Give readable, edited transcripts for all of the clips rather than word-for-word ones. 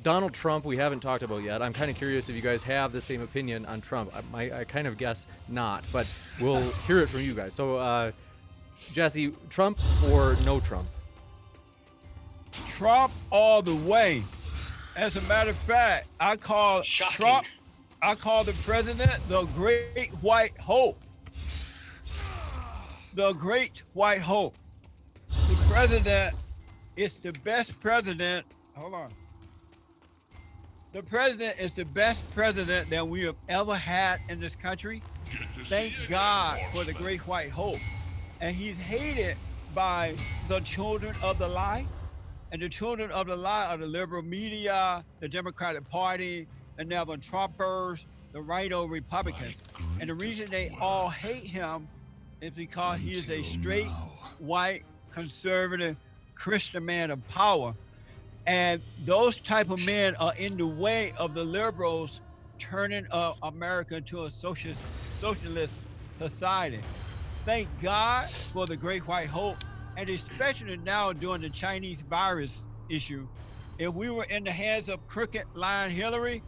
Donald Trump, we haven't talked about yet. I'm kind of curious if you guys have the same opinion on Trump. I kind of guess not, but we'll hear it from you guys. So, Jesse, Trump or no Trump? Trump all the way. As a matter of fact, I call Trump, I call the president the Great White Hope. The Great White Hope. The president is the best president. Hold on. The president is the best president that we have ever had in this country. Thank God for the Great White Hope. And he's hated by the children of the lie. And the children of the lie are the liberal media, the Democratic Party, the Neville Trumpers, the Rhino Republicans. And the reason they all hate him is because he is a straight, white, conservative, Christian man of power. And those type of men are in the way of the liberals turning America into a socialist society. Thank God for the Great White Hope, and especially now during the Chinese virus issue. If we were in the hands of crooked lying Hillary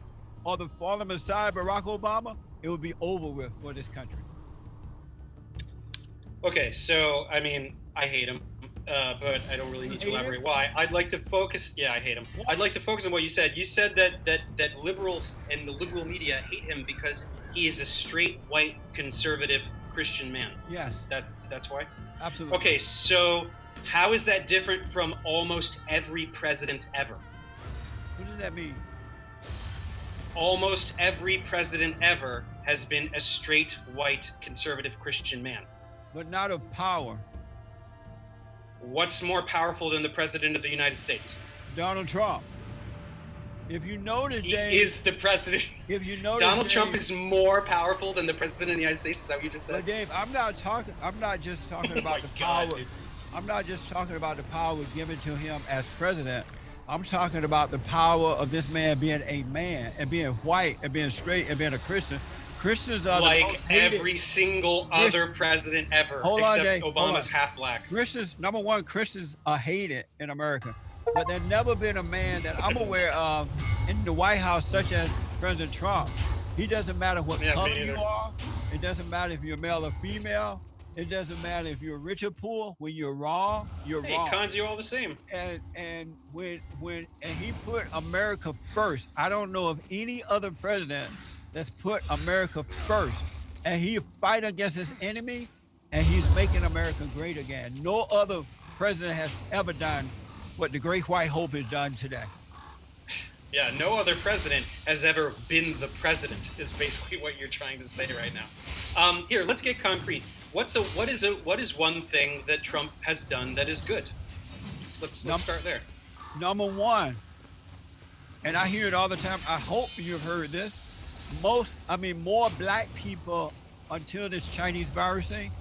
or the fallen Messiah Barack Obama, it would be over with for this country. Okay, so I mean, I hate him, but I don't really need to elaborate why. I'd like to focus. Yeah, I hate him. I'd like to focus on what you said. You said that liberals and the liberal media hate him because he is a straight white conservative Christian man. Yes. That's why? Absolutely. Okay, so how is that different from almost every president ever? What does that mean? Almost every president ever has been a straight white conservative Christian man. But not of power. What's more powerful than the president of the United States? Donald Trump. If you know today, he is the president. If you know Donald Trump is more powerful than the president of the United States. Is that what you just said? But Dave, I'm not just talking about the power. I'm not just talking about the power given to him as president. I'm talking about the power of this man being a man and being white and being straight and being a Christian. Christians are like the most hated. Every single other president ever, except Obama's half black. Christians, number one, Christians are hated in America. But there's never been a man that I'm aware of in the White House, such as President Trump. He doesn't matter what color you are. It doesn't matter if you're male or female. It doesn't matter if you're rich or poor. When you're wrong, you're wrong. He cons you all the same. And when he put America first, I don't know of any other president that's put America first. And he fight against his enemy, and he's making America great again. No other president has ever done what the Great White Hope has done today. Yeah, no other president has ever been the president, is basically what you're trying to say right now. Here, let's get concrete. What is one thing that Trump has done that is good? Let's start there. Number one, and I hear it all the time, I hope you've heard this, more black people until this Chinese virus thing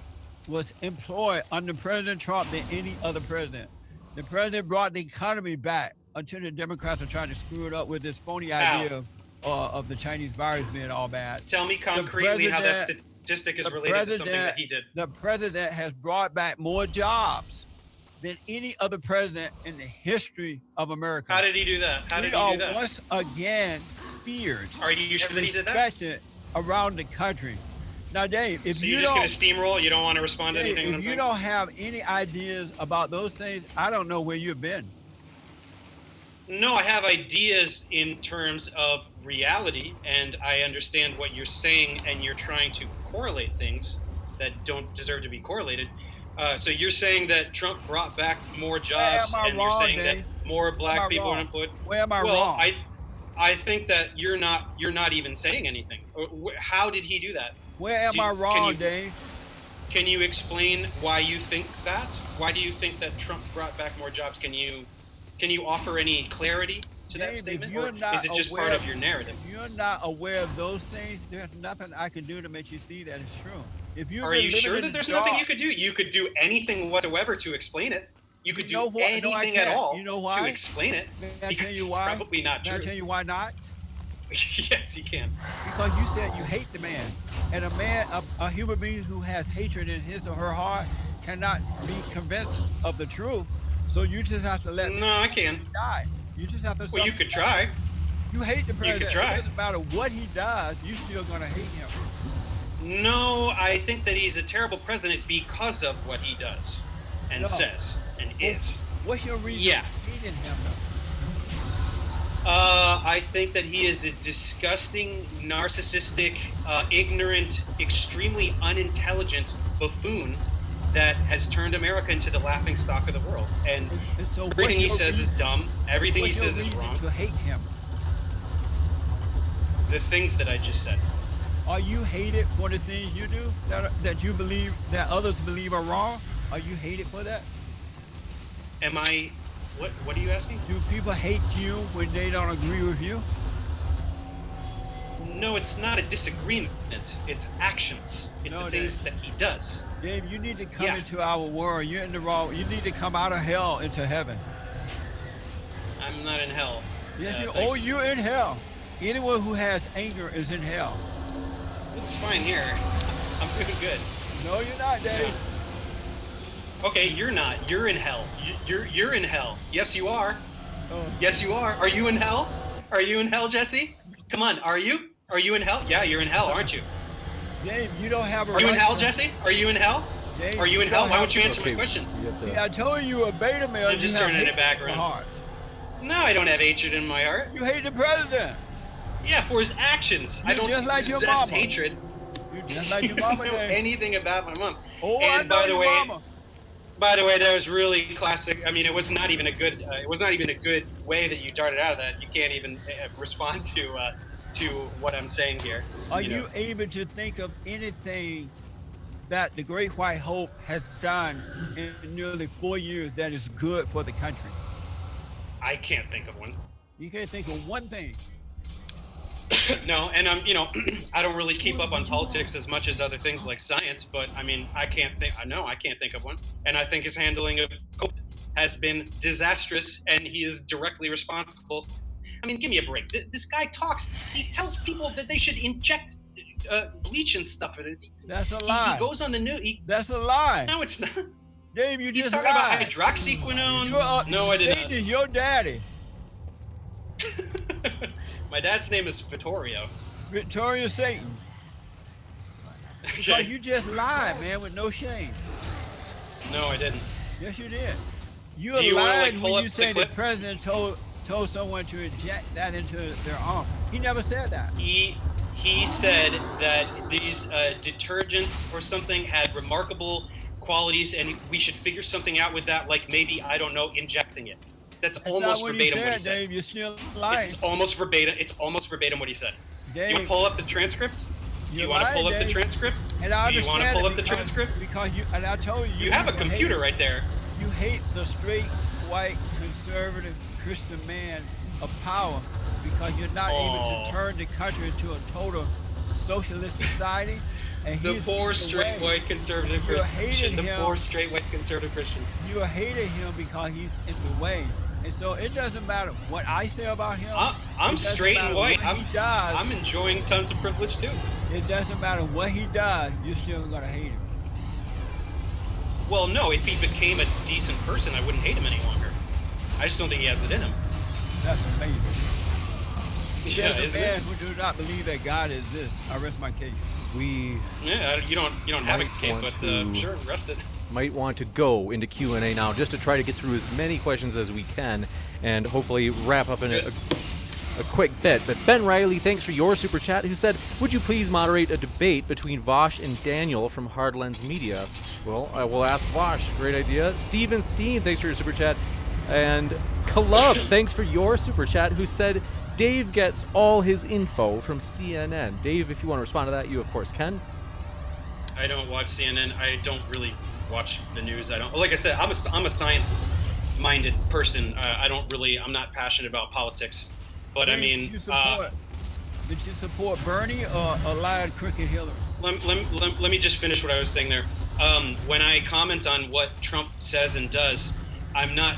was employed under President Trump than any other president. The president brought the economy back until the Democrats are trying to screw it up with this phony idea of the Chinese virus being all bad. Tell me concretely how that statistic is related to something that he did. The president has brought back more jobs than any other president in the history of America. How did he do that? We are once again feared. Are you sure that he did that? Respected around the country. Now, Dave, if you're just going to steamroll, you don't want to respond to anything. If you don't have any ideas about those things, I don't know where you've been. No, I have ideas in terms of reality, and I understand what you're saying, and you're trying to correlate things that don't deserve to be correlated. So you're saying that Trump brought back more jobs, and you're saying that more black people are employed. Where am I wrong? I think that you're not even saying anything. How did he do that? Where am I wrong, Dave? Can you explain why you think that? Why do you think that Trump brought back more jobs? Can you offer any clarity to that statement, or is it just part of your narrative? If you're not aware of those things, there's nothing I can do to make you see that it's true. Are you sure that there's nothing you could do? You could do anything whatsoever to explain it. You could do anything at all to explain it. Because it's probably not true. Can I tell you why not? Yes, you can. Because you said you hate the man. And a human being who has hatred in his or her heart cannot be convinced of the truth. So you just have to let I can. Die. You just have to. Well, you could try. You hate the You president. could try. It doesn't matter what he does, you still gonna hate him. No, I think that he's a terrible president because of what he does and No. says and is. What's your reason Yeah. for hating him though? I think that he is a disgusting, narcissistic, ignorant, extremely unintelligent buffoon that has turned America into the laughing stock of the world. And And so everything he says is dumb. Everything he what's your says is reason wrong. to hate him? The things that I just said. Are you hated for the things you do that you believe that others believe are wrong? Are you hated for that? Am I? What are you asking? Do people hate you when they don't agree with you? No, it's not a disagreement. It's actions. It's No, the things that he does. Dave, you need to come Yeah. into our world. You're in the wrong. You need to come out of hell into heaven. I'm not in hell. Yes, you. Thanks. Oh, you're in hell. Anyone who has anger is in hell. It's fine here. I'm doing good. No, you're not, Dave. Okay, you're not. You're in hell. You're in hell. Yes, you are. Oh. Yes, you are. Are you in hell? Are you in hell, Jesse? Come on. Are you? Are you in hell? Yeah, you're in hell, aren't you? Dave, you don't have a Are you in right hell, to- Jesse? Are you in hell? Dave, Are you in don't hell? Why have- won't you answer Okay, my question? you have to- See, I told you a beta male. I'm just you have turning it hatred back in around. your heart. No, I don't have hatred in my heart. You hate the president. Yeah, for his actions. I You're don't just like your possess mama. hatred. You're just like your I mama, don't know Dave. anything about my mom. Oh, And I know by the your way, mama. By the way, that was really classic. I mean, it was not even a good. It was not even a good way that you darted out of that. You can't even respond to what I'm saying here. Are know. you able to think of anything that the Great White Hope has done in nearly 4 years that is good for the country? I can't think of one. You can't think of one thing. No, and I'm. I don't really keep up on politics as much as other things like science. But I mean, I can't think. I can't think of one. And I think his handling of COVID has been disastrous, and he is directly responsible. I mean, give me a break. This guy talks. He tells people that they should inject bleach and stuff. That's a lie. He goes on the news. That's a lie. No, it's not. Dave, you He's just talking about lied. hydroxyquinone. No, I did Satan not. is your daddy. My dad's name is Vittorio. Victoria Satan. Because you just lied, man, with no shame. No, I didn't. Yes, you did. You Do you wanna, lied pull when up you the said the clip? president told someone to inject that into their arm. He never said that. He said that these detergents or something had remarkable qualities, and we should figure something out with that, like maybe, I don't know, injecting it. That's almost not what verbatim what he said, said. Dave. You're still lying. It's almost verbatim. It's almost verbatim what he said. Dave, You pull up the transcript? Do you're you want to lying, pull up the Dave. transcript? And I Do you want to understand pull it up the because- transcript? Because and I told you. You have a people computer hate, right there. You hate the straight, white, conservative, Christian man of power because you're not able Oh. to turn the country into a total socialist society. And The he's poor the straight way. white conservative You Christian. hated The him. poor straight white conservative Christian. You hated him because he's in the way. And so it doesn't matter what I say about him. I'm It doesn't straight and matter white. what he does. I'm enjoying tons of privilege too. It doesn't matter what he does. You're still gonna hate him. Well, no, if he became a decent person, I wouldn't hate him any longer. I just don't think he has it in him. That's amazing. Yeah, There's a isn't man it? who do not believe that God exists. I rest my case. We Yeah, you don't have a Might case, want but to- sure, rest it. might want to go into Q&A now just to try to get through as many questions as we can and hopefully wrap up in a quick bit. But Ben Riley, thanks for your super chat, who said, would you please moderate a debate between Vosh and Daniel from Hard Lens Media? Well, I will ask Vosh. Great idea. Steven Steen, thanks for your super chat. And Kalub, thanks for your super chat, who said, Dave gets all his info from CNN. Dave, if you want to respond to that, you of course can. I don't watch CNN. I don't really watch the news. I don't. Like I said, I'm a science-minded person. I'm not passionate about politics. But I Did mean, you support Bernie or lied crooked Hillary? let me just finish what I was saying there. When I comment on what Trump says and does, I'm not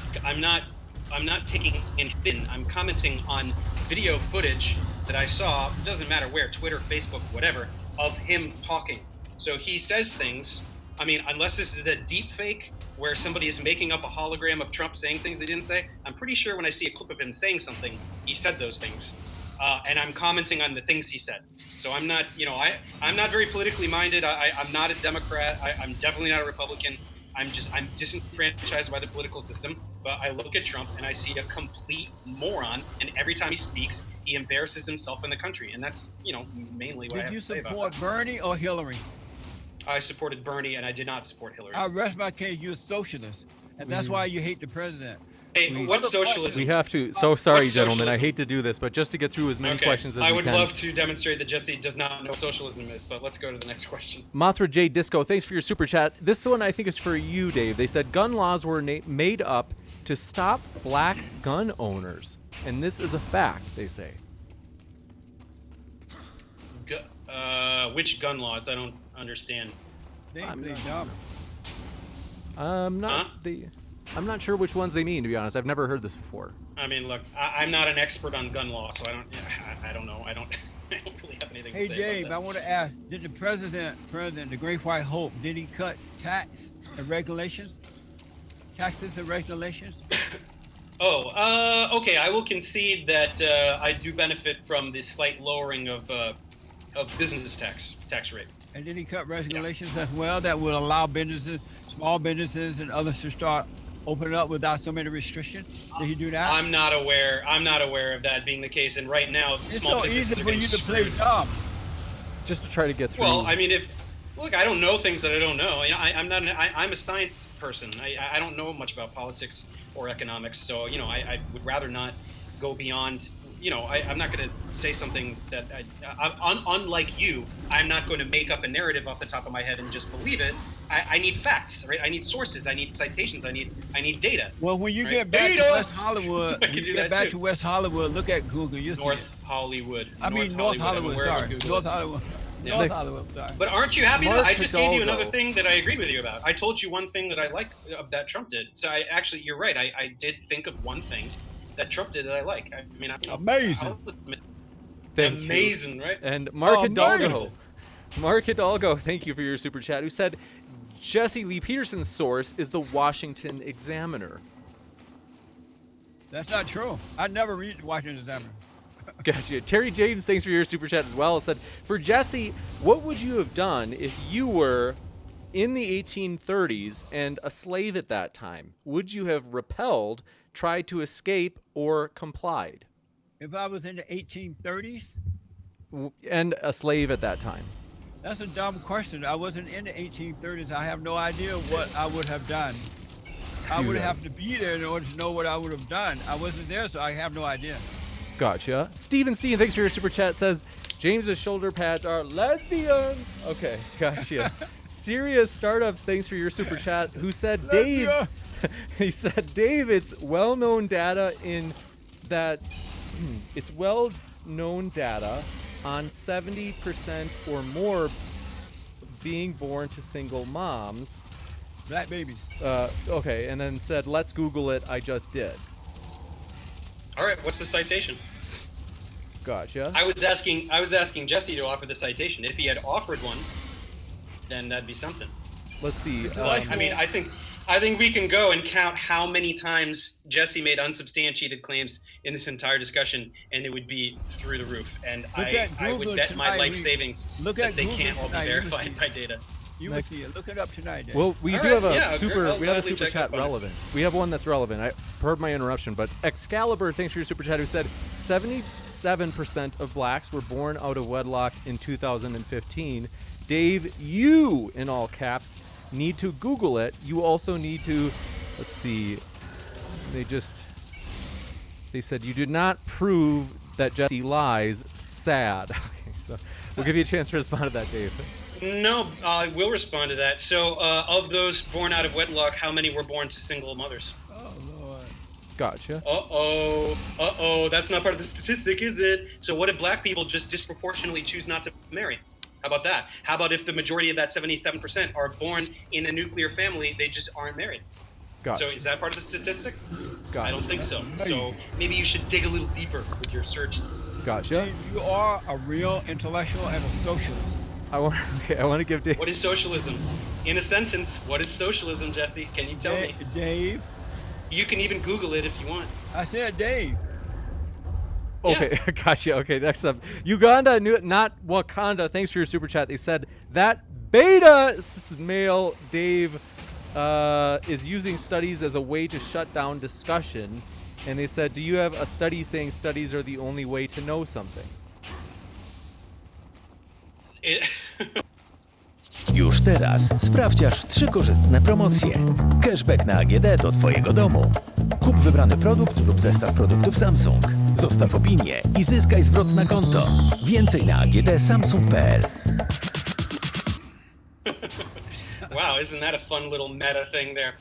taking anything. I'm commenting on video footage that I saw. It doesn't matter where, Twitter, Facebook, whatever, of him talking. So he says things. I mean, unless this is a deep fake where somebody is making up a hologram of Trump saying things they didn't say, I'm pretty sure when I see a clip of him saying something, he said those things. and I'm commenting on the things he said. So I'm not, I'm not very politically minded. I'm not a Democrat. I'm definitely not a Republican. I'm disenfranchised by the political system. But I look at Trump and I see a complete moron. And every time he speaks, he embarrasses himself in the country. And that's, mainly what I have to say about that. Did you support Bernie or Hillary? I supported Bernie and I did not support Hillary. I rest my case. You're a socialist, and that's why you hate the president. Hey, what's socialism? We have to. So sorry, What's gentlemen. I socialism? hate to do this, but just to get through as many questions as we can. I would love to demonstrate that Jesse does not know what socialism is, but let's go to the next question. Mothra J Disco, thanks for your super chat. This one I think is for you, Dave. They said gun laws were made up to stop black gun owners, and this is a fact. They say. Which gun laws? I don't understand. They dumb. I'm not sure which ones they mean, to be honest. I've never heard this before. I mean, look, I'm not an expert on gun law, so I don't know. I don't really have anything to say. Hey, Dave, about I want to ask: did the president, the Great White Hope, did he cut taxes and regulations? Okay. I will concede that I do benefit from the slight lowering of business tax rate. And did he cut regulations as well that would allow businesses, small businesses, and others to start opening up without so many restrictions? Did he do that? I'm not aware of that being the case. And right now, it's small so businesses easy are for getting you to screwed. play dumb. Just to try to get through. Well, I mean, I don't know things that I don't know. I'm a science person. I don't know much about politics or economics, so I would rather not go beyond. I'm not going to say something that, unlike you, I'm not going to make up a narrative off the top of my head and just believe it. I need facts, right? I need sources. I need citations. I need data. Well, when you right? get back Data! to West Hollywood, too. West Hollywood, look at Google. You'll see North it. Hollywood. North Hollywood. Sorry, North Hollywood. Yeah. North Hollywood. Sorry. But aren't you happy that I just gave you another Hidalgo. thing that I agree with you about? I told you one thing that I like that Trump did. So you're right. I did think of one thing that Trump did that I like. I mean, Amazing. Amazing, right? And Mark Hidalgo. amazing. Mark Hidalgo, thank you for your super chat, who said Jesse Lee Peterson's source is the Washington Examiner. That's not true. I never read the Washington Examiner. Gotcha. Terry James, thanks for your super chat as well. Said, for Jesse, what would you have done if you were in the 1830s and a slave at that time? Would you have repelled, tried to escape, or complied? If I was in the 1830s? And a slave at that time. That's a dumb question. I wasn't in the 1830s. I have no idea what I would have done. I would have to be there in order to know what I would have done. I wasn't there, so I have no idea. Gotcha. Steven, thanks for your super chat. Says, James's shoulder pads are lesbian. Okay, gotcha. Serious Startups, thanks for your super chat. Who said, Dave, he said, Dave, it's well-known data in that, it's well-known data on 70% or more being born to single moms. Black babies. Okay, and then said, let's Google it, I just did. All right, what's the citation? Gotcha. I was asking Jesse to offer the citation. If he had offered one, then that'd be something. Let's see. I mean, I think we can go and count how many times Jesse made unsubstantiated claims in this entire discussion, and it would be through the roof. And I would bet my life savings that they can't all be verified by data. You will see it. Look it up tonight, Dave. Well, we All do right, have a yeah, super. I'll We have a gladly super check chat up on it. relevant. We have one that's relevant. I heard my interruption, but Excalibur, thanks for your super chat. Who said 77% of blacks were born out of wedlock in 2015. Dave, you in all caps need to Google it. You also need to. Let's see. They said you did not prove that Jesse lies. Sad. Okay, so we'll give you a chance to respond to that, Dave. No, I will respond to that. So, of those born out of wedlock, how many were born to single mothers? Oh, Lord. Gotcha. That's not part of the statistic, is it? So what if black people just disproportionately choose not to marry? How about that? How about if the majority of that 77% are born in a nuclear family, they just aren't married? Gotcha. So is that part of the statistic? Gotcha. I don't think so. So maybe you should dig a little deeper with your searches. Gotcha. Dave, you are a real intellectual and a socialist. I want to give Dave. What is socialism? In a sentence, what is socialism, Jesse? Can you tell me? Dave. You can even Google it if you want. I said Dave. Okay, gotcha. Okay, next up, Uganda, not Wakanda. Thanks for your super chat. They said that beta male Dave is using studies as a way to shut down discussion, and they said, do you have a study saying studies are the only way to know something? Już teraz sprawdź aż 3 korzystne promocje. Cashback na AGD do Twojego domu. Kup wybrany produkt lub zestaw produktów Samsung. Zostaw opinię i zyskaj zwrot na konto. Więcej na agdsamsung.pl. Wow, isn't that a fun little meta thing there?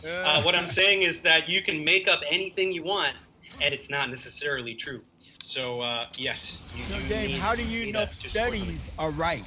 What I'm saying is that you can make up anything you want, and it's not necessarily true. So, yes. So, Dave, how do you know studies are right?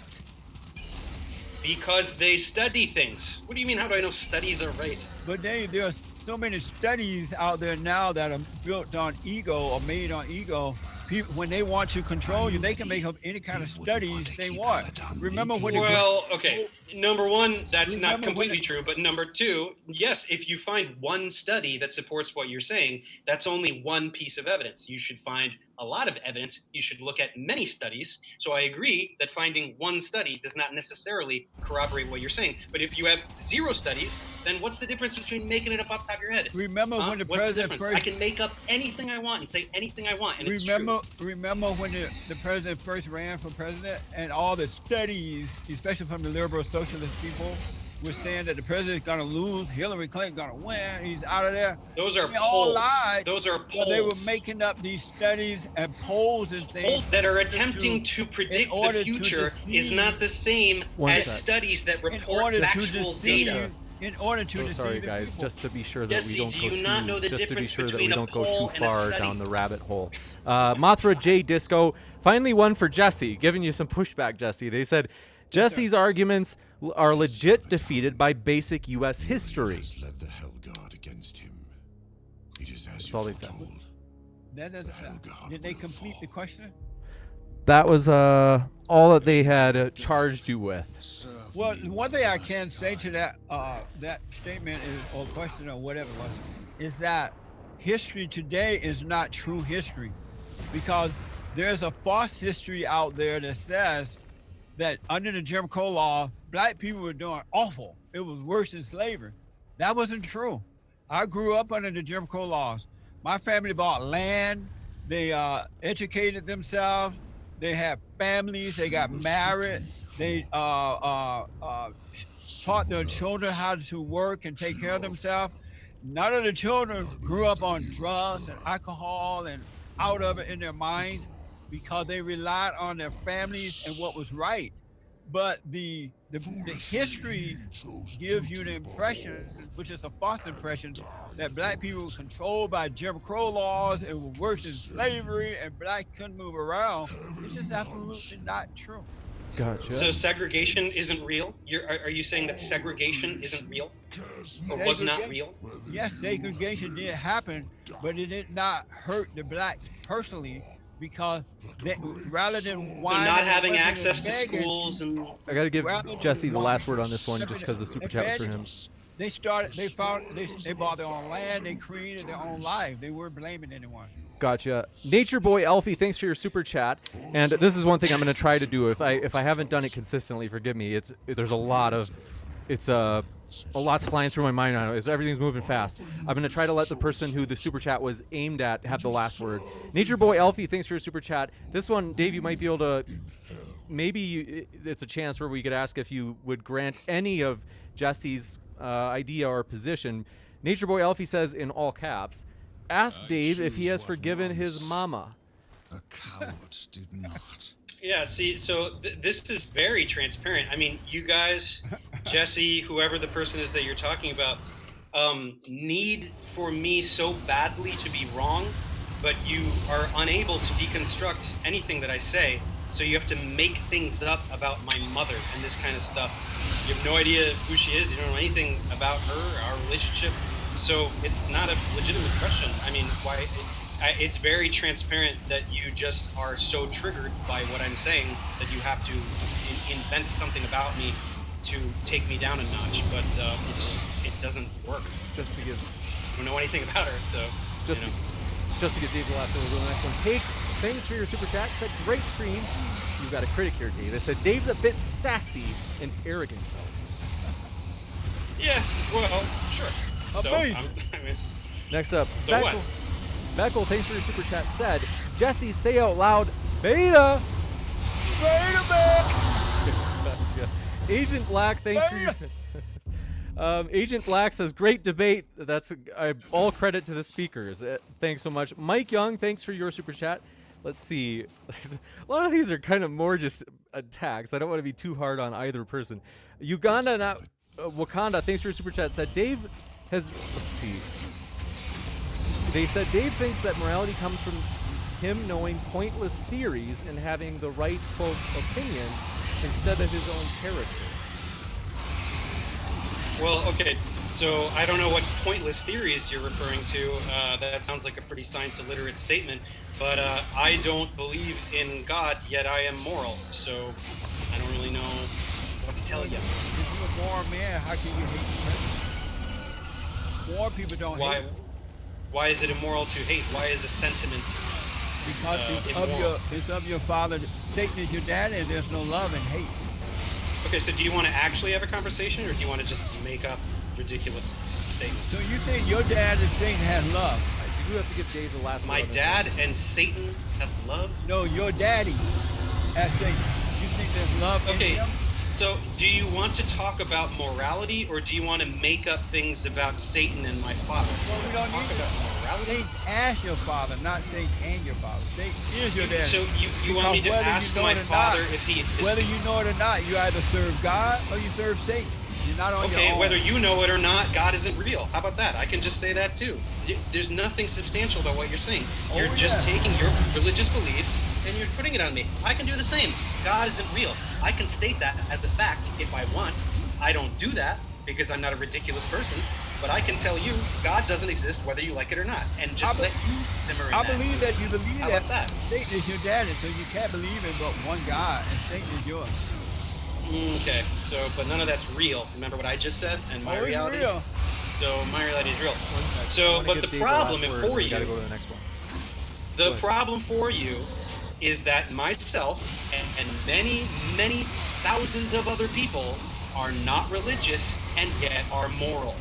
Because they study things. What do you mean, how do I know studies are right? But Dave, there are so many studies out there now that are built on ego or made on ego. People, when they want to control you, they can make up any kind of studies they want. Remember when? Well, okay. Number one, that's not completely true. But number two, yes, if you find one study that supports what you're saying, that's only one piece of evidence. You should find a lot of evidence. You should look at many studies. So I agree that finding one study does not necessarily corroborate what you're saying. But if you have 0 studies, then what's the difference between making it up off the top of your head? Remember when the president first? I can make up anything I want and say anything I want, and it's true. Remember when the president first ran for president, and all the studies, especially from the liberal socialist people, were saying that the president's gonna lose, Hillary Clinton gonna win, he's out of there. Those are they all polls. lied. Those are polls. They were making up these studies and polls and things. Polls that are attempting to predict the future is not the same as studies that report factual data. In order to deceive sorry, the guys, people. just to be sure that Jesse, we don't do go you not know the just to be difference sure that we between a don't go poll too and a far study? down the rabbit hole. Mothra J Disco, finally one for Jesse, giving you some pushback, Jesse. They said Jesse's arguments are legit defeated by basic U.S. history. Led the Hell Guard against him. It is as That's all they you said. foretold. That doesn't, did they complete the question? That was all that they had charged you with. Well, one thing I can say to that that statement is, or question or whatever it was, is that history today is not true history, because there's a false history out there that says that under the Jim Crow law, black people were doing awful. It was worse than slavery. That wasn't true. I grew up under the Jim Crow laws. My family bought land. They educated themselves. They had families. They got married. They taught their children how to work and take care of themselves. None of the children grew up on drugs and alcohol and out of it in their minds, because they relied on their families and what was right. But the history gives you the impression, which is a false impression, that black people were controlled by Jim Crow laws and were worse than slavery and black couldn't move around. It's just absolutely not true. Gotcha. So segregation isn't real? Are you saying that segregation isn't real? Or was not real? Yes, segregation did happen, but it did not hurt the blacks personally, because they, rather than So not having access to schools and... I gotta give Jesse the last word on this one, just because the super chat was for him. They bought their own land, they created their own life. They weren't blaming anyone. Gotcha. Nature Boy Elfie, thanks for your super chat. And this is one thing I'm going to try to do. If I haven't done it consistently, forgive me. There's a lot's flying through my mind now. Everything's moving fast. I'm going to try to let the person who the super chat was aimed at have the last word. Nature Boy Elfie, thanks for your super chat. This one, Dave, you might be able to. Maybe it's a chance where we could ask if you would grant any of Jesse's idea or position. Nature Boy Elfie says in all caps, ask Dave if he has forgiven his mama. A coward did not. Yeah, see, so this is very transparent. I mean, you guys, Jesse, whoever the person is that you're talking about, need for me so badly to be wrong, but you are unable to deconstruct anything that I say. So you have to make things up about my mother and this kind of stuff. You have no idea who she is. You don't know anything about her, our relationship. So it's not a legitimate question. I mean, why? It's very transparent that you just are so triggered by what I'm saying that you have to invent something about me to take me down a notch. But it doesn't work. Just to give, I don't know anything about her, so just to get Dave the last word. We'll go to the next one. thanks for your super chat. Said, great stream. You've got a critic here, Dave. It said, Dave's a bit sassy and arrogant, though. Yeah, well, sure. Amazing. I mean, Next up, So what? Beckel, thanks for your super chat. Said, Jesse, say out loud, Beta! Beta back. Agent Black, thanks for your... Agent Black says, great debate. That's all credit to the speakers. Thanks so much. Mike Young, thanks for your super chat. Let's see. A lot of these are kind of more just attacks. I don't want to be too hard on either person. Uganda, not Wakanda, thanks for your super chat. Said Dave has, let's see. They said Dave thinks that morality comes from him knowing pointless theories and having the right, quote, opinion instead of his own character. well, okay. So I don't know what pointless theories you're referring to. That sounds like a pretty science illiterate statement. But I don't believe in God, yet I am moral. So I don't really know what to tell you. If you're a moral man, how can you hate the president? Moral people don't hate. Why is it immoral to hate? Why is a sentiment Because it's of your father. Satan is your daddy, and there's no love and hate. Okay, so do you want to actually have a conversation, or do you want to just make up ridiculous statements? So you think your dad and Satan has love? You do have to give Dave the last My word on this dad one. and Satan have love? No, your daddy as Satan. You think there's love in Okay, him? so do you want to talk about morality, or do you want to make up things about Satan and my father? Well, we don't Talk need about to. morality? Satan as your father, not Satan and your father. Satan is your daddy. So you want me to Because whether ask you know my it or father not, if he is... Whether you know it or not, you either serve God or you serve Satan. You're not on your Okay, own. whether you know it or not, God isn't real. How about that? I can just say that too. There's nothing substantial about what you're saying. You're Oh, just yeah. taking your religious beliefs and you're putting it on me. I can do the same. God isn't real. I can state that as a fact if I want. I don't do that because I'm not a ridiculous person, but I can tell you God doesn't exist whether you like it or not, and just let you simmer in I that. believe that you believe How that, about that? Satan is your daddy, so you can't believe in but one God, and Satan is yours. Okay, so, but none of that's real. Remember what I just said? And my Oh, it's reality? real. So my reality is real. One sec. I So, wanna but give the Dave problem last word, for we gotta you, go to the next one. the Go ahead. problem for you is that myself and many, many thousands of other people are not religious and yet are moral.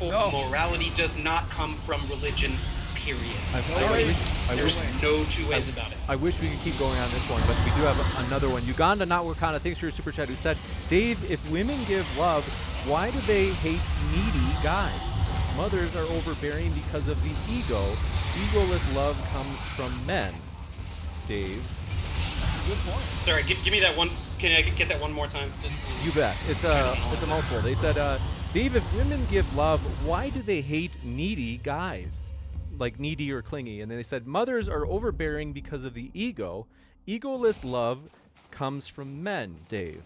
No. Morality does not come from religion, period. I'm No sorry. way. There's way. no two ways about it. I wish we could keep going on this one, but we do have another one. Uganda, not Wakanda, thanks for your super chat, who said, Dave, if women give love, why do they hate needy guys? Mothers are overbearing because of the ego. Egoless love comes from men. Dave. Good point. Sorry, give me that one. Can I get that one more time? You bet. It's a mouthful. They said, Dave, if women give love, why do they hate needy guys? Like needy or clingy. And then they said, mothers are overbearing because of the ego. Egoless love comes from men, Dave.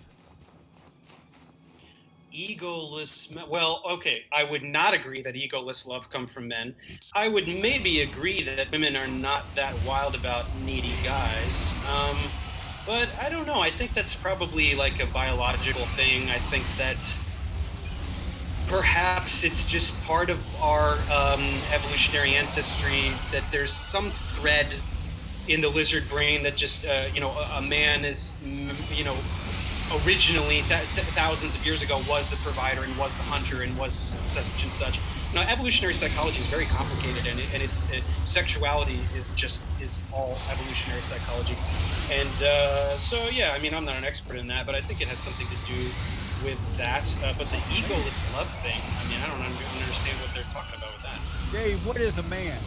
Egoless. Well, okay. I would not agree that egoless love come from men. I would maybe agree that women are not that wild about needy guys. But I don't know. I think that's probably like a biological thing. I think that perhaps it's just part of our evolutionary ancestry that there's some thread in the lizard brain that just, a man is, originally thousands of years ago was the provider and was the hunter and was such and such. Now, evolutionary psychology is very complicated, and it's sexuality is all evolutionary psychology. And so, yeah, I mean, I'm not an expert in that, but I think it has something to do with that. But the egoless love thing, I mean, I don't understand what they're talking about with that. Dave, what is a man?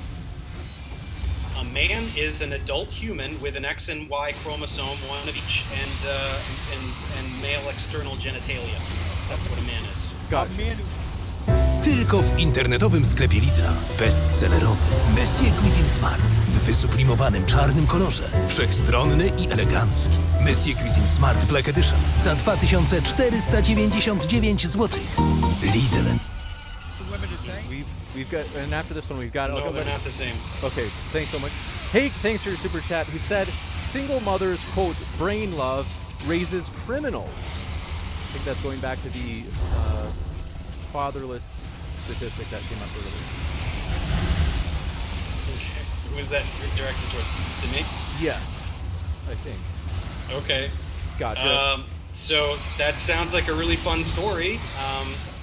A man is an adult human with an X and Y chromosome, one of each, and male external genitalia. That's what a man is. Gotcha. A man Tylko w internetowym sklepie Lidla. Bestsellerowy Monsieur Cuisine Smart w wysublimowanym czarnym kolorze. Wszechstronny i elegancki. Monsieur Cuisine Smart Black Edition za 2499 zł. Lidl. the women the same? We've got, and after this one, we've got. No, they're not the same. Okay, thanks so much. Hank, thanks for your super chat, who said, single mothers, quote, brain love raises criminals. I think that's going back to the fatherless statistic that came up earlier. Who is that directed toward? To me? Yes, I think. Okay. Gotcha. So that sounds like a really fun story.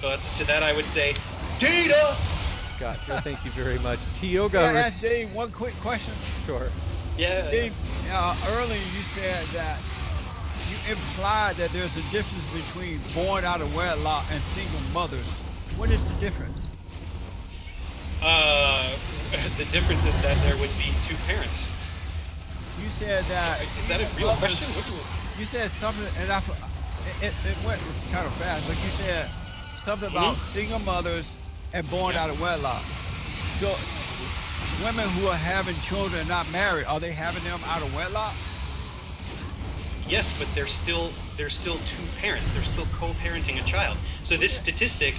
But to that I would say, data! Gotcha. Thank you very much. Can I Tioga. ask Dave one quick question? Sure. Yeah. Dave, earlier you said that you implied that there's a difference between born out of wedlock and single mothers. What is the difference? The difference is that there would be two parents. You said that. Is that a real question? What do you... You said something, and it went kind of fast, but you said something about single mothers and born out of wedlock. So, women who are having children and not married, are they having them out of wedlock? Yes, but they're still two parents. They're still co-parenting a child. So this statistic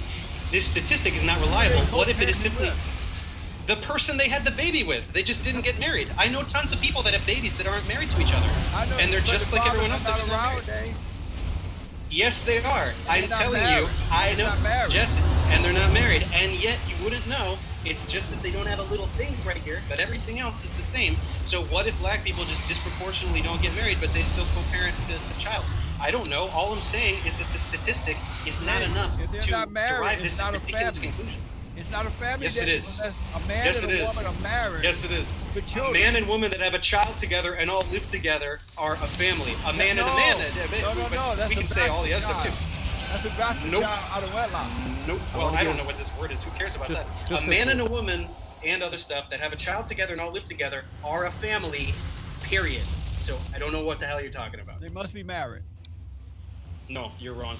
is not reliable. What if it is simply the person they had the baby with? They just didn't get married. I know tons of people that have babies that aren't married to each other, and they're just like everyone else. That not married. Yes, they are. I'm telling you, I know, Jesse, and they're not married, and yet you wouldn't know. It's just that they don't have a little thing right here, but everything else is the same. So what if black people just disproportionately don't get married, but they still co-parent the child? I don't know. All I'm saying is that the statistic is not enough to derive this ridiculous conclusion. It's not a family. Yes, it is. A man Yes, and it a is. woman are married. Yes, it is. With A children. man and woman that have a child together and all live together are a family. A man and a man. No. That's we can say all the other stuff too. That's a bastard Nope. child out of wedlock. Nope. Well, I don't know what this word is. Who cares about that? A man and a woman and other stuff that have a child together and all live together are a family, period. So I don't know what the hell you're talking about. They must be married. No, you're wrong.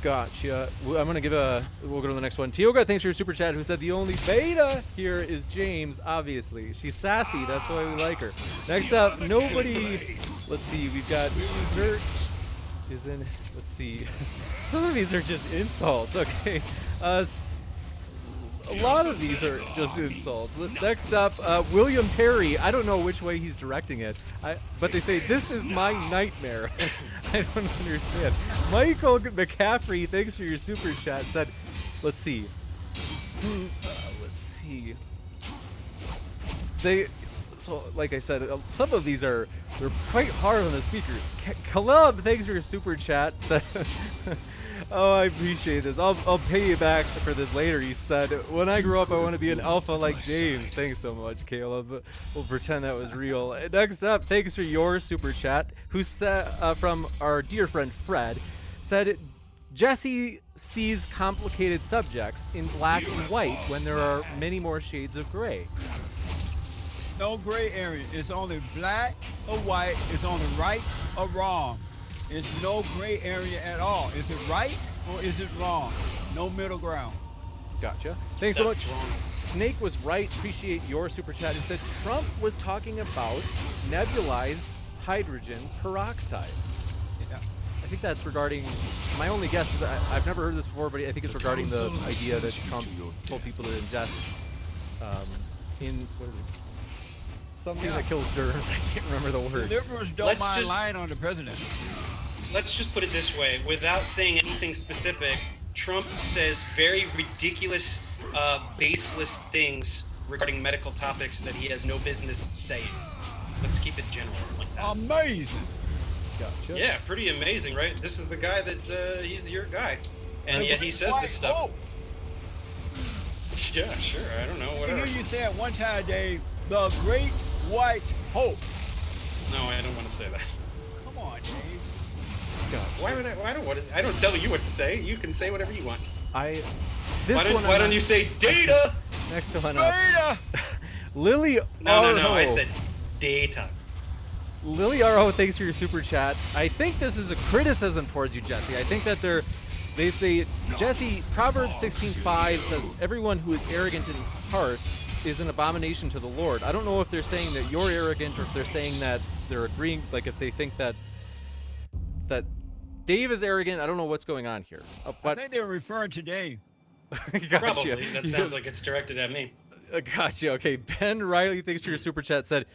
Gotcha. I'm gonna we'll go to the next one. Tioga, thanks for your super chat, who said the only beta here is James, obviously. She's sassy, that's why we like her. Next up, nobody, let's see, we've got Dirt is in, let's see. Some of these are just insults, okay. A lot of these are just insults. Next up, William Perry. I don't know which way he's directing it, but they say, this is my nightmare. I don't understand. Michael McCaffrey, thanks for your super chat, said, let's see. Let's see. So like I said, some of these they're quite hard on the speakers. Caleb, thanks for your super chat, said, oh, I appreciate this. I'll pay you back for this later. He said, when I grow up, I want to be an alpha like James. Thanks so much, Caleb. We'll pretend that was real. Next up, thanks for your super chat, who said, from our dear friend Fred, said, Jesse sees complicated subjects in black and white when there are many more shades of gray. No gray area. It's only black or white. It's only right or wrong. It's no gray area at all. Is it right or is it wrong? No middle ground. Gotcha. Thanks so much. Snake was right. Appreciate your super chat. It said Trump was talking about nebulized hydrogen peroxide. Yeah. I think that's regarding, my only guess is, I've never heard this before, but I think it's regarding the idea that Trump told people to ingest what is it? Something that kills germs. I can't remember the word. Liberals don't mind lying on the president. Let's just put it this way, without saying anything specific, Trump says very ridiculous, baseless things regarding medical topics that he has no business saying. Let's keep it general like that. Amazing. Gotcha. Yeah, pretty amazing, right? This is the guy that, he's your guy. And yet he says this stuff. Hope. Yeah, sure, I don't know, I whatever. hear you say at one time, Dave, the great white hope. No, I don't want to say that. Come on, Dave. Gotcha. I don't tell you what to say. You can say whatever you want. Why don't you say data? Next one up. Data. Lily No, Arho. I said data. Lily Arho, thanks for your super chat. I think this is a criticism towards you, Jesse. I think that they say, Jesse, Proverbs 16:5 says, everyone who is arrogant in heart is an abomination to the Lord. I don't know if they're saying that you're arrogant or if they're saying that they're agreeing, like if they think that Dave is arrogant. I don't know what's going on here. I think they're referring to Dave. Gotcha. Probably. That sounds like it's directed at me. Gotcha. Okay. Ben Riley, thanks for your super chat, said,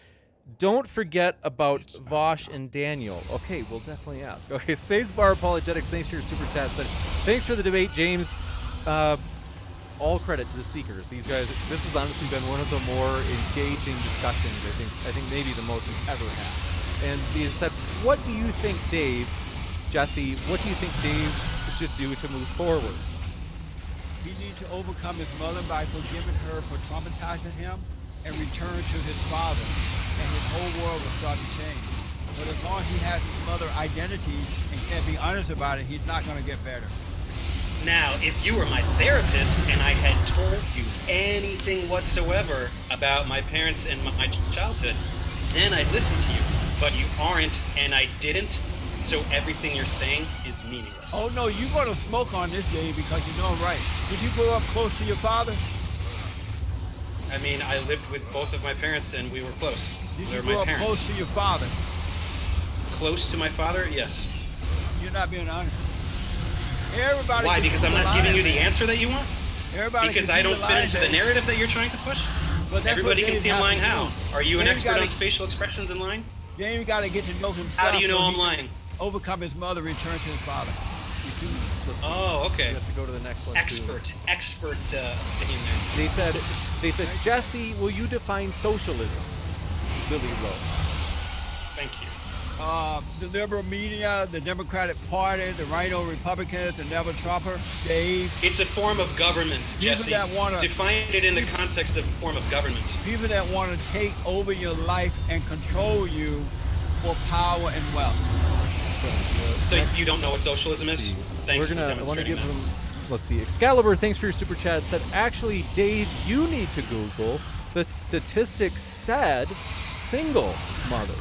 don't forget about Vosh and Daniel. Okay, we'll definitely ask. Okay, Spacebar Apologetics, thanks for your super chat, said, thanks for the debate, James. all credit to the speakers. These guys, this has honestly been one of the more engaging discussions I think maybe the most we've ever had. And they said, what do you think, Dave, Jesse, what do you think Dave should do to move forward? He needs to overcome his mother by forgiving her for traumatizing him and return to his father, and his whole world will start to change. But as long as he has his mother identity and can't be honest about it, he's not going to get better. Now, if you were my therapist and I had told you anything whatsoever about my parents and my childhood, then I'd listen to you. But you aren't, and I didn't, so everything you're saying is meaningless. Oh no, you're going to smoke on this, Dave, because you know I'm right. Did you grow up close to your father? I mean, I lived with both of my parents and we were close. Did They you were my grow up parents. close to your father? Close to my father? Yes. You're not being honest. Everybody. Why? can Because see I'm the not giving lie, you the man. answer that you want? Everybody Because can see I don't the fit lie, into the Dave. narrative that you're trying to push? But that's Everybody what can Dave see I'm has lying to how? do. Are you an Dave expert gotta- on facial expressions and lying? Dave got to get to know himself. How do you know so I'm he can lying? Overcome his mother, return to his father. Let's see. Oh, We okay. have to go to the next one. too. Expert opinion there. They said, Jesse, will you define socialism? Lily Lowe. Thank you. The liberal media, the Democratic Party, the Rhino Republicans, the Never Trumper, Dave, It's a form of government, People Jesse. that wanna- Define it in the context of a form of government. people that want to take over your life and control you for power and wealth. So you don't know what socialism is? Thanks for I want to demonstrating give that. them. Let's see. Excalibur, thanks for your super chat. Said, actually, Dave, you need to Google the statistics said single mothers.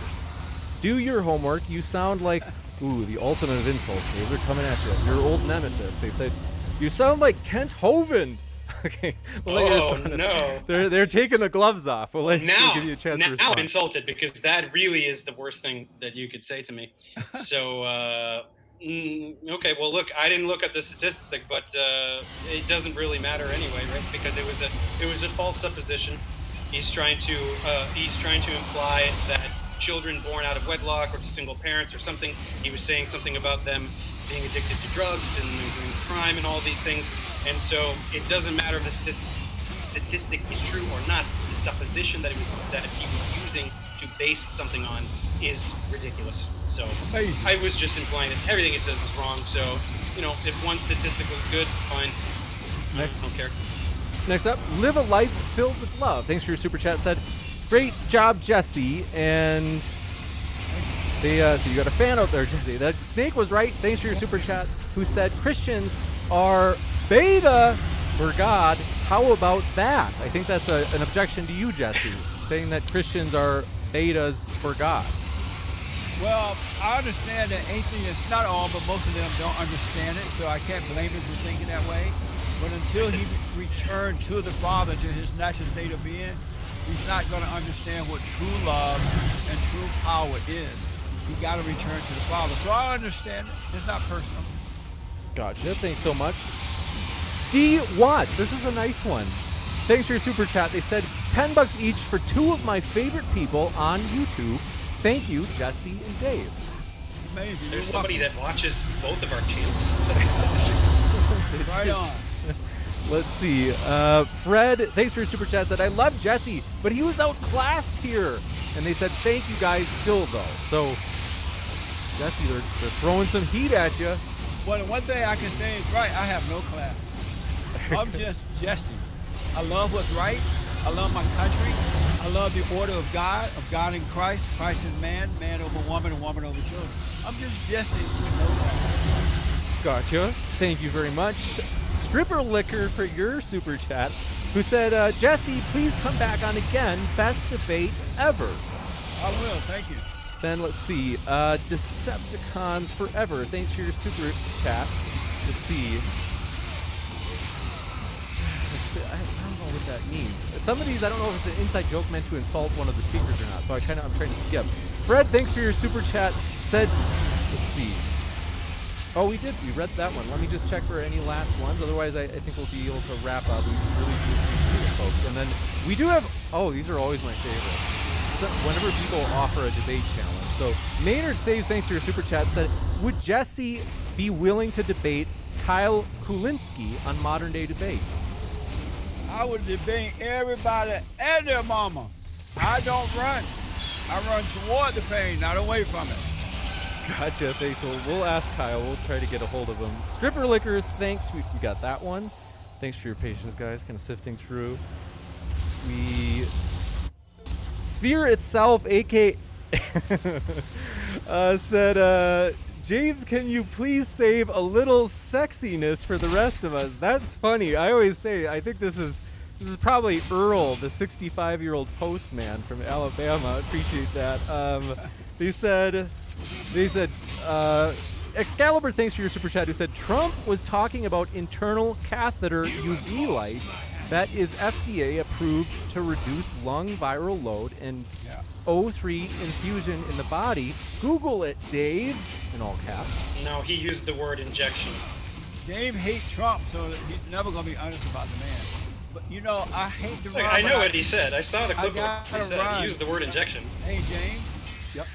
Do your homework. You sound like, ooh, the ultimate of insults. Dave. They're coming at you. Your old nemesis. They said, you sound like Kent Hovind. Okay. We'll let you Oh, respond. no. They're taking the gloves off. We'll let Now, we'll give you a chance to now I'm respond. insulted because that really is the worst thing that you could say to me. So, okay, well, look, I didn't look at the statistic, but it doesn't really matter anyway, right? Because it was a false supposition. He's trying to imply that children born out of wedlock or to single parents or something. He was saying something about them being addicted to drugs and doing crime and all these things. And so it doesn't matter if the statistic is true or not. The supposition that he was using to base something on is ridiculous. So Amazing. I was just implying that everything he says is wrong. So, if one statistic was good, fine. I don't care. Next up, live a life filled with love. Thanks for your super chat. Said, great job, Jesse. And they, so you got a fan out there, Jesse. That Snake was right. Thanks for your super chat. Who said Christians are beta for God? How about that? I think that's an objection to you, Jesse, saying that Christians are betas for God. Well, I understand that atheists, not all, but most of them don't understand it, so I can't blame him for thinking that way. But until he returns to the Father, to his natural state of being, he's not going to understand what true love and true power is. He got to return to the Father. So I understand it. It's not personal. Gotcha. Thanks so much. D. Watts. This is a nice one. Thanks for your super chat. They said $10 each for two of my favorite people on YouTube. Thank you, Jesse and Dave. Amazing. There's You're somebody welcome. that watches both of our channels. That's astonishing. Right on. Let's see. Fred, thanks for your super chat. Said, I love Jesse, but he was outclassed here. And they said, thank you guys still, though. So, Jesse, they're throwing some heat at you. Well, the one thing I can say is right, I have no class. I'm just Jesse. I love what's right. I love my country. I love the order of God in Christ. Christ is man, man over woman, and woman over children. I'm just Jesse with no class. Gotcha. Thank you very much. Stripper Liquor for your super chat, who said, Jesse, please come back on again. Best debate ever. I will, thank you. Then let's see. Decepticons Forever. Thanks for your super chat. Let's see. I don't know what that means. Some of these, I don't know if it's an inside joke meant to insult one of the speakers or not, so I'm trying to skip. Fred, thanks for your super chat. Said, let's see. Oh, we read that one. Let me just check for any last ones. Otherwise, I think we'll be able to wrap up. We really do appreciate it, folks. And then we do have, these are always my favorite. So whenever people offer a debate challenge. So Maynard Saves, thanks for your super chat, said, would Jesse be willing to debate Kyle Kulinski on Modern Day Debate? I would debate everybody and their mama. I don't run. I run toward the pain, not away from it. Gotcha. Thanks. Well, we'll ask Kyle. We'll try to get a hold of him. Stripper Liquor, thanks. We got that one. Thanks for your patience, guys. Kind of sifting through. Sphere itself, AK, said, James, can you please save a little sexiness for the rest of us? That's funny. I always say, I think this is probably Earl, the 65-year-old postman from Alabama. Appreciate that. They said, Excalibur, thanks for your super chat, who said Trump was talking about internal catheter UV light that is FDA approved to reduce lung viral load and O3 infusion in the body. Google it, Dave, in all caps. No, he used the word injection. Dave hates Trump, so he's never going to be honest about the man. But, you know, I hate to run. I know what he said. I saw the clip of what he gotta said. run. He used the word injection. Hey, James. Yep.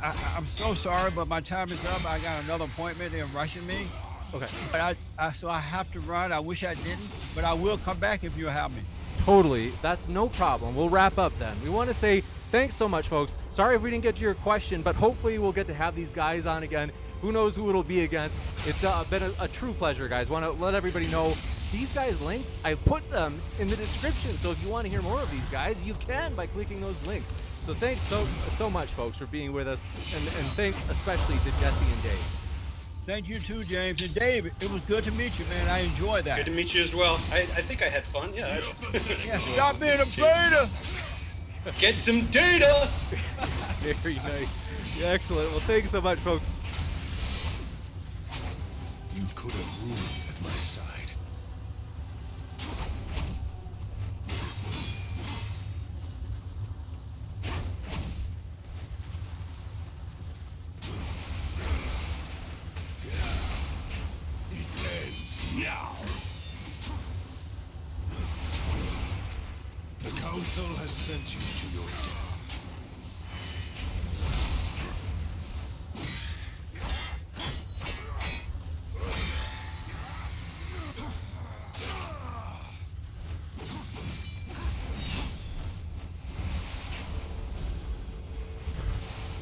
I'm so sorry, but my time is up. I got another appointment. They're rushing me. Okay. But so I have to run. I wish I didn't, but I will come back if you'll have me. Totally. That's no problem. We'll wrap up then. We want to say thanks so much, folks. Sorry if we didn't get to your question, but hopefully we'll get to have these guys on again. Who knows who it'll be against. It's been a true pleasure, guys. Want to let everybody know these guys' links, I put them in the description. So if you want to hear more of these guys, you can by clicking those links. So thanks so much, folks, for being with us. And thanks especially to Jesse and Dave. Thank you too, James. And Dave, it was good to meet you, man. I enjoyed that. Good to meet you as well. I think I had fun, yeah. Yeah, stop being a beta. Get some data! Very nice. Yeah, excellent. Well, thanks so much, folks. You could have ruled at my side. It ends now. The Council has sent you to your death.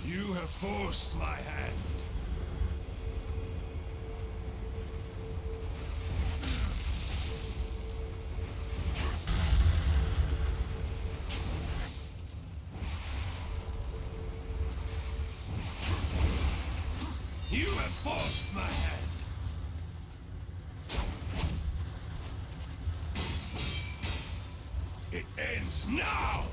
You have forced my hand. You have forced my hand. It ends now!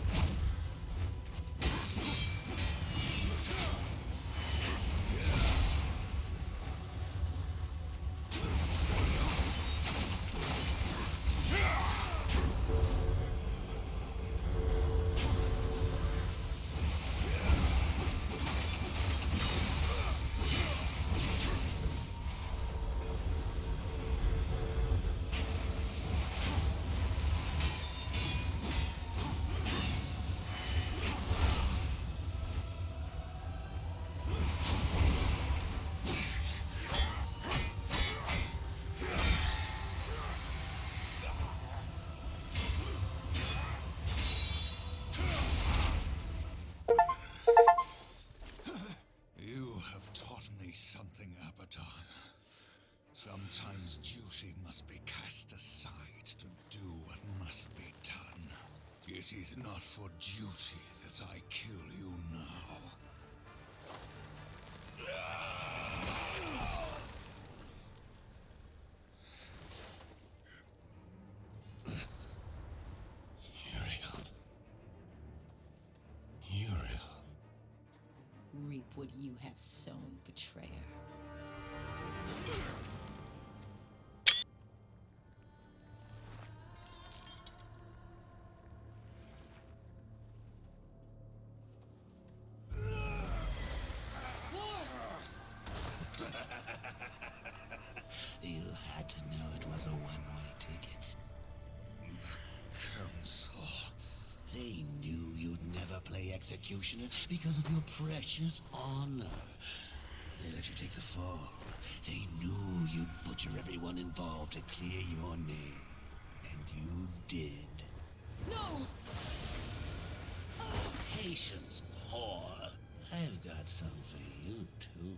You have taught me something, Abaddon. Sometimes duty must be cast aside to do what must be done. It is not for duty that I kill you now. Uriel. Reap what you have sown, betrayer. You had to know it was a one-way ticket. Council. They knew you'd never play executioner because of your precious honor. They let you take the fall. They knew you'd butcher everyone involved to clear your name. And you did. No! Patience, whore. I've got some for you, too.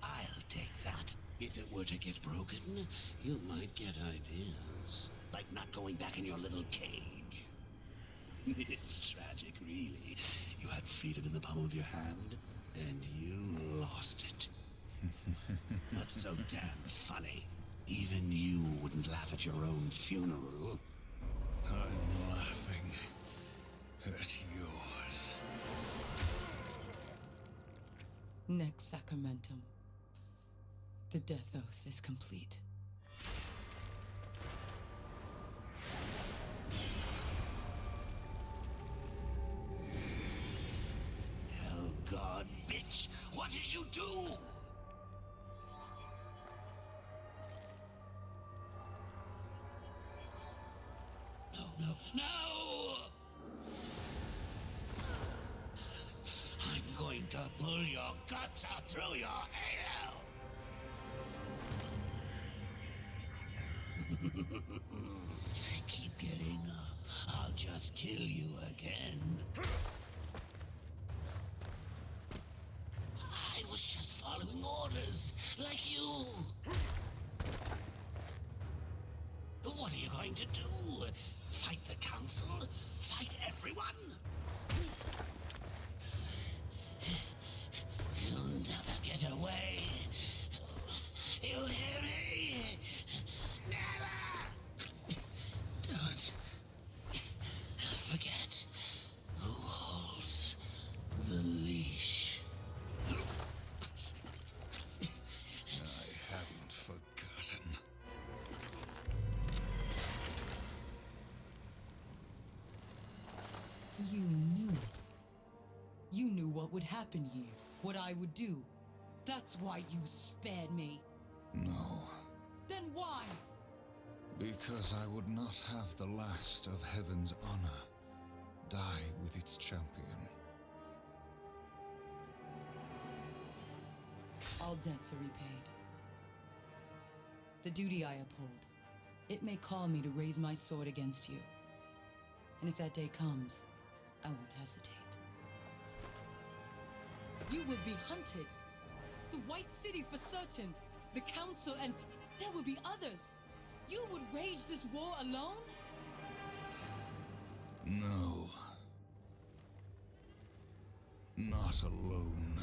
I'll take that. If it were to get broken, you might get ideas. Like not going back in your little cage. It's tragic, really. You had freedom in the palm of your hand, and you lost it. What's so damn funny? Even you wouldn't laugh at your own funeral. I'm laughing at yours. Next sacramentum. The death oath is complete. Hell God, bitch! What did you do? No! I'm going to pull your guts out through your halo! Keep getting up. I'll just kill you again. I was just following orders, like you. What are you going to do? Fight the council? Fight everyone? You'll never get away. You hear me? Never! Don't forget who holds the leash. I haven't forgotten. You knew. You knew what would happen here, what I would do. That's why you spared me. No, Then why? because I would not have the last of heaven's honor die with its champion. All debts are repaid. The duty I uphold, it may call me to raise my sword against you. And if that day comes, I won't hesitate. You will be hunted. The White City for certain. The Council, and there will be others. You would wage this war alone? No. Not alone.